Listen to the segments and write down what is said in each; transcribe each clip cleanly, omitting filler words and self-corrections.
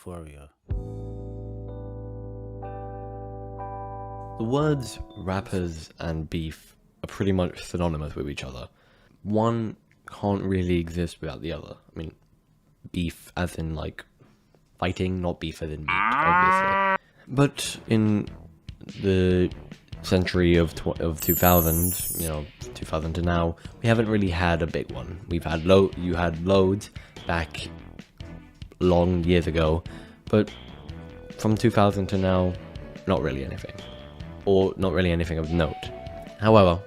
euphoria. The words rappers and beef are pretty much synonymous with each other. One can't really exist without the other. I mean, beef as in like fighting, not beef as in meat, obviously. But in the century of 2000, 2000 to now, we haven't really had a big one. We've had you had loads back long years ago, but from 2000 to now, not really anything. Or not really anything of note. However,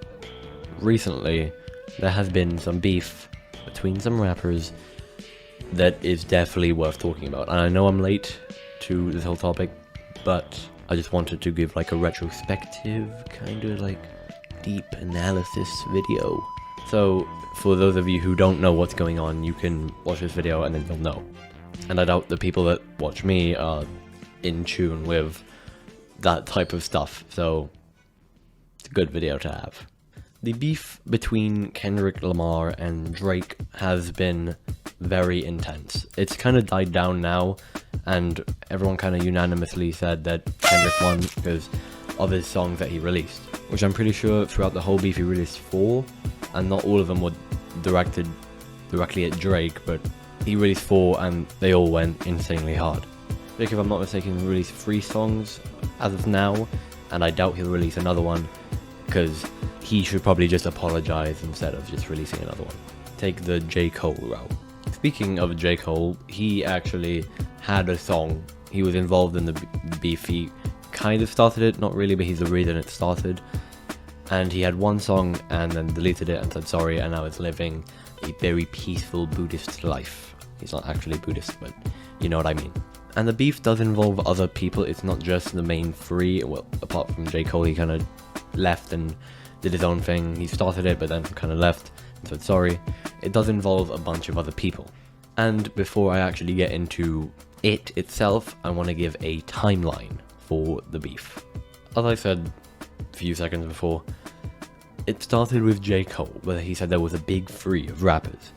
recently, there has been some beef between some rappers that is definitely worth talking about. And I know I'm late to this whole topic, but I just wanted to give like a retrospective, kind of like deep analysis video. So, for those of you who don't know what's going on, you can watch this video and then you'll know. And I doubt the people that watch me are in tune with that type of stuff, so it's a good video to have. The beef between Kendrick Lamar and Drake has been very intense. It's kind of died down now, and everyone kind of unanimously said that Kendrick won because of his songs that he released, which I'm pretty sure throughout the whole beef he released 4, and not all of them were directed directly at Drake, but he released 4 and they all went insanely hard. Drake, if I'm not mistaken, released 3 songs as of now, and I doubt he'll release another one, because he should probably just apologize instead of just releasing another one. Take the J. Cole route. Speaking of J. Cole, he actually had a song. He was involved in the beef. He kind of started it, not really, but he's the reason it started. And he had one song and then deleted it and said sorry, and now is living a very peaceful Buddhist life. He's not actually Buddhist, but you know what I mean. And the beef does involve other people. It's not just the main 3. Well, apart from J. Cole, he kind of left and did his own thing. He started it, but then kind of left and said sorry. It does involve a bunch of other people. And before I actually get into it itself, I want to give a timeline for the beef. As I said a few seconds before, it started with J. Cole, where he said there was a big 3 of rappers.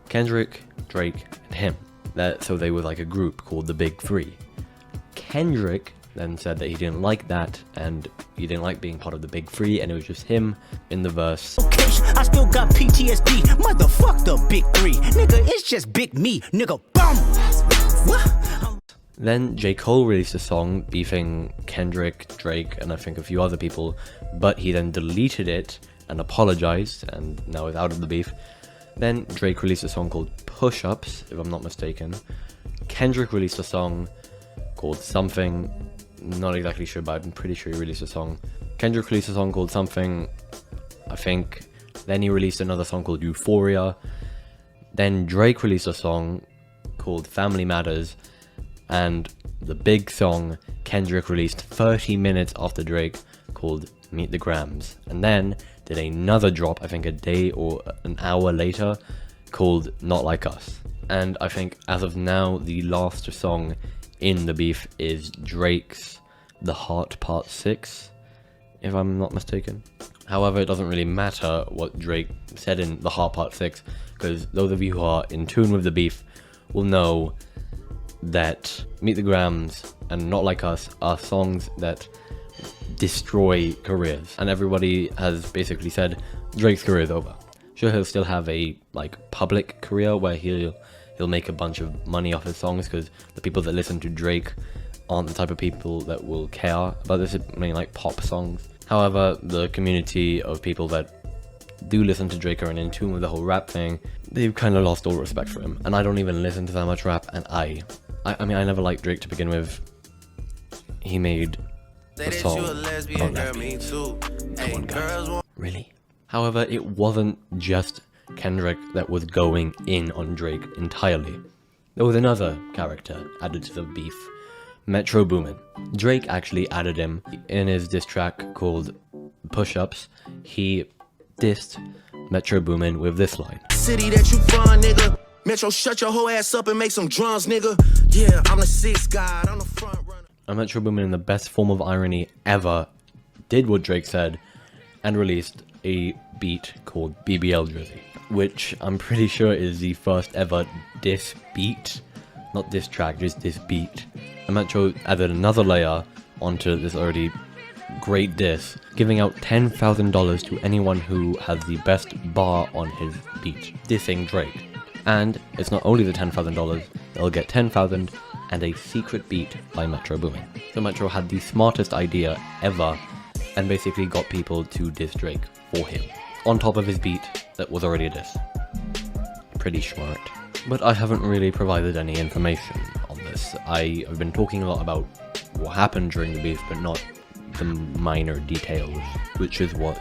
Kendrick, Drake, and him. So they were like a group called the Big 3. Kendrick then said that he didn't like that, and he didn't like being part of the Big 3, and it was just him in the verse. I still got PTSD, motherfuck the Big 3, nigga, it's just big me, nigga, boom. Then J. Cole released a song beefing Kendrick, Drake, and I think a few other people, but he then deleted it and apologized, and now is out of the beef. Then Drake released a song called Push-Ups, if I'm not mistaken. Kendrick released a song called Something, not exactly sure, but I'm pretty sure he released a song. Kendrick released a song called Something, I think. Then he released another song called Euphoria. Then Drake released a song called Family Matters. And the big song Kendrick released 30 minutes after Drake called Meet the Grams. And then did another drop, I think a day or an hour later, called Not Like Us. And I think as of now, the last song in the beef is Drake's The Heart Part 6, if I'm not mistaken. However, it doesn't really matter what Drake said in The Heart Part 6, because those of you who are in tune with the beef will know that Meet the Grams and Not Like Us are songs that destroy careers, and everybody has basically said Drake's career is over. Sure, he'll still have a like public career where he'll make a bunch of money off his songs, because the people that listen to Drake aren't the type of people that will care about this, I mean like pop songs. However, the community of people that do listen to Drake are in tune with the whole rap thing, they've kind of lost all respect for him. And I don't even listen to that much rap, and I mean I never liked Drake to begin with. He made a song about lesbians. Come on, guys. Really? However, it wasn't just Kendrick that was going in on Drake entirely. There was another character added to the beef, Metro Boomin. Drake actually added him in his diss track called Push-Ups. He dissed Metro Boomin with this line. City that you from, nigga. Metro, shut your whole ass up and make some drums, nigga. Yeah, I'm the 6th guy, I'm the front runner. And Metro Boomin, in the best form of irony ever, did what Drake said and released a beat called BBL Drizzy, which I'm pretty sure is the first ever diss beat not diss track, just this beat. And Metro added another layer onto this already great diss, giving out $10,000 to anyone who has the best bar on his beat, dissing Drake. And it's not only the $10,000, they'll get $10,000 and a secret beat by Metro Boomin. So Metro had the smartest idea ever and basically got people to diss Drake for him, on top of his beat that was already a diss. Pretty smart. But I haven't really provided any information on this. I have been talking a lot about what happened during the beef, but not the minor details, which is what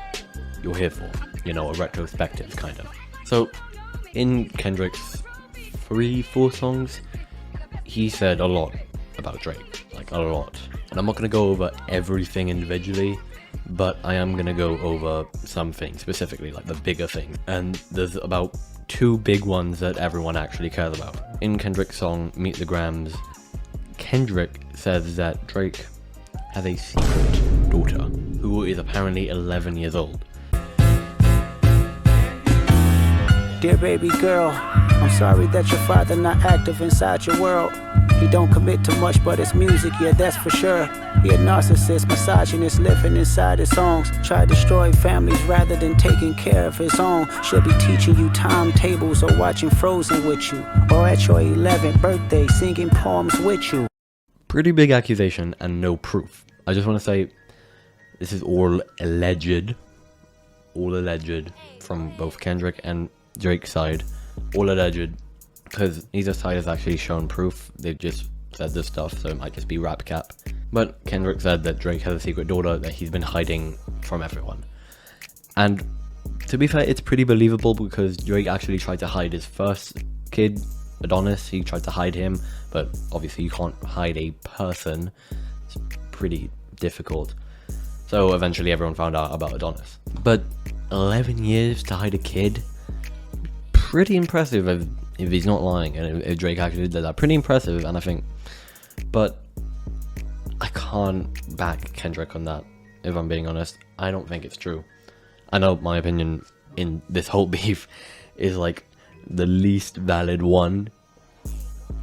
you're here for. You know, a retrospective, kind of. So, in Kendrick's 3-4 songs, he said a lot about Drake. Like, a lot. And I'm not going to go over everything individually, but I am going to go over some things, specifically, like the bigger things. And there's about 2 big ones that everyone actually cares about. In Kendrick's song, Meet the Grams, Kendrick says that Drake has a secret daughter, who is apparently 11 years old. Dear baby girl, I'm sorry that your father not active inside your world. He don't commit to much, but it's music, yeah, that's for sure. He a narcissist, misogynist, living inside his songs. Try to destroy families rather than taking care of his own. She'll be teaching you timetables or watching Frozen with you, or at your 11th birthday singing poems with you. Pretty big accusation and no proof. I just want to say, this is all alleged from both Kendrick and Drake's side. All alleged, because neither side has actually shown proof. They've just said this stuff, so it might just be rap cap. But Kendrick said that Drake has a secret daughter that he's been hiding from everyone. And to be fair, it's pretty believable because Drake actually tried to hide his first kid, Adonis. He tried to hide him, but obviously you can't hide a person. It's pretty difficult. So eventually everyone found out about Adonis. But 11 years to hide a kid? Pretty impressive if he's not lying, and if Drake actually did that. Pretty impressive, and I think... But I can't back Kendrick on that, if I'm being honest. I don't think it's true. I know my opinion in this whole beef is like the least valid one.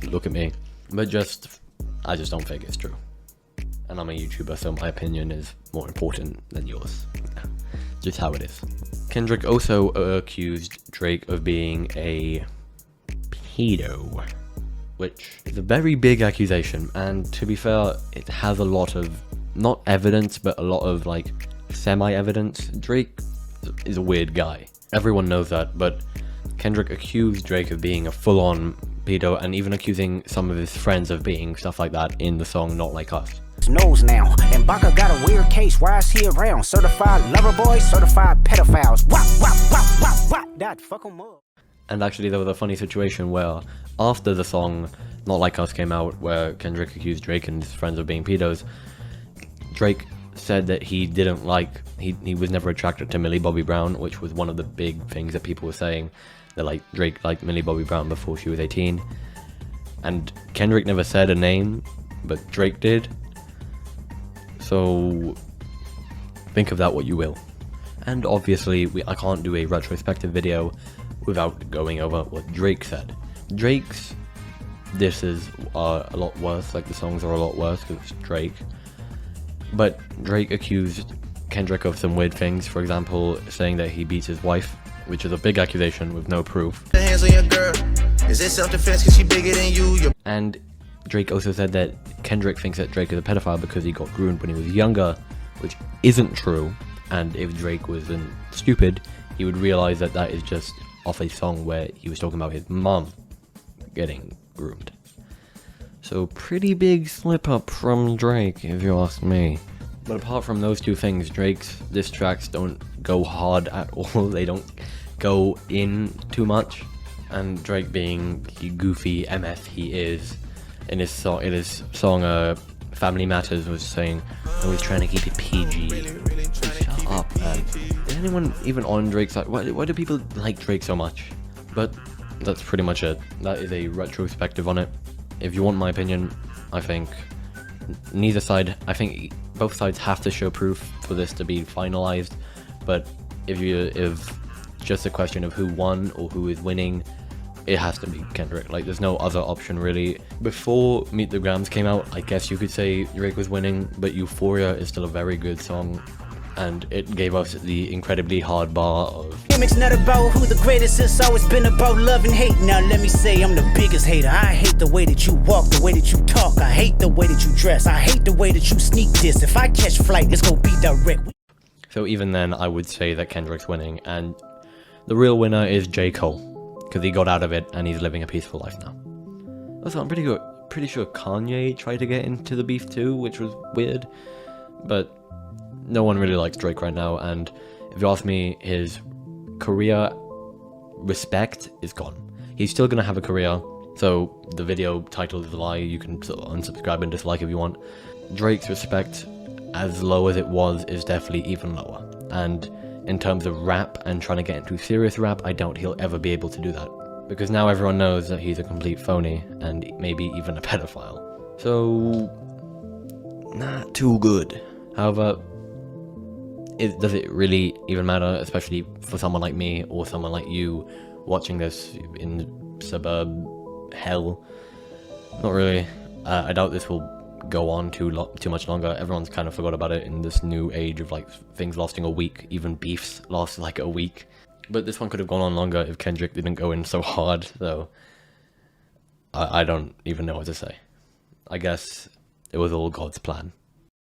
Look at me. But I just don't think it's true. And I'm a YouTuber, so my opinion is more important than yours. Just how it is. Kendrick also accused Drake of being a pedo, which is a very big accusation, and to be fair, it has a lot of, not evidence, but a lot of like semi-evidence. Drake is a weird guy. Everyone knows that, but Kendrick accused Drake of being a full-on pedo, and even accusing some of his friends of being stuff like that in the song Not Like Us. Knows now, and Baka got a weird case. Why is he around? Certified lover boys, certified pedophiles. Wop. That fuck 'em up. And actually, there was a funny situation where after the song Not Like Us came out, where Kendrick accused Drake and his friends of being pedos, Drake said that he didn't like, he was never attracted to Millie Bobby Brown, which was one of the big things that people were saying, that like Drake liked Millie Bobby Brown before she was 18. And Kendrick never said a name, but Drake did. So think of that what you will. And obviously I can't do a retrospective video without going over what Drake said. Drake's disses are a lot worse, like the songs are a lot worse because it's Drake. But Drake accused Kendrick of some weird things, for example, saying that he beats his wife, which is a big accusation with no proof. Hands on your girl. Is it self-defense cause she bigger than you? And Drake also said that Kendrick thinks that Drake is a pedophile because he got groomed when he was younger, which isn't true. And if Drake wasn't stupid, he would realize that that is just off a song where he was talking about his mom getting groomed. So pretty big slip up from Drake, if you ask me. But apart from those two things, Drake's diss tracks don't go hard at all. They don't go in too much. And Drake, being the goofy MF he is, in his song Family Matters, was saying, I was trying to keep it PG. Shut up, man. Is anyone even on Drake's side? Why do people like Drake so much? But that's pretty much it. That is a retrospective on it. If you want my opinion, I think neither side, I think both sides have to show proof for this to be finalized. But if just a question of who won or who is winning, it has to be Kendrick. Like, there's no other option, really. Before Meet the Grams came out, I guess you could say Drake was winning, but Euphoria is still a very good song, and it gave us the incredibly hard bar of... Gimmicks not about who the greatest, it's always been about love and hate. Now let me say I'm the biggest hater. I hate the way that you walk, the way that you talk. I hate the way that you dress. I hate the way that you sneak this. If I catch flight, it's gonna be direct. So even then, I would say that Kendrick's winning, and the real winner is J. Cole, because he got out of it and he's living a peaceful life now. Also, I'm pretty sure Kanye tried to get into the beef too, which was weird, but no one really likes Drake right now, and if you ask me, his career respect is gone. He's still gonna have a career, so the video title is a lie. You can sort of unsubscribe and dislike if you want. Drake's respect, as low as it was, is definitely even lower, and in terms of rap and trying to get into serious rap, I doubt he'll ever be able to do that, because now everyone knows that he's a complete phony and maybe even a pedophile. So, not too good. However, does it really even matter, especially for someone like me or someone like you watching this in suburb hell? Not really. I doubt this will go on too much longer. Everyone's kind of forgot about it in this new age of like things lasting a week. Even beefs last like a week. But this one could have gone on longer if Kendrick didn't go in so hard, so I don't even know what to say. I guess it was all God's plan.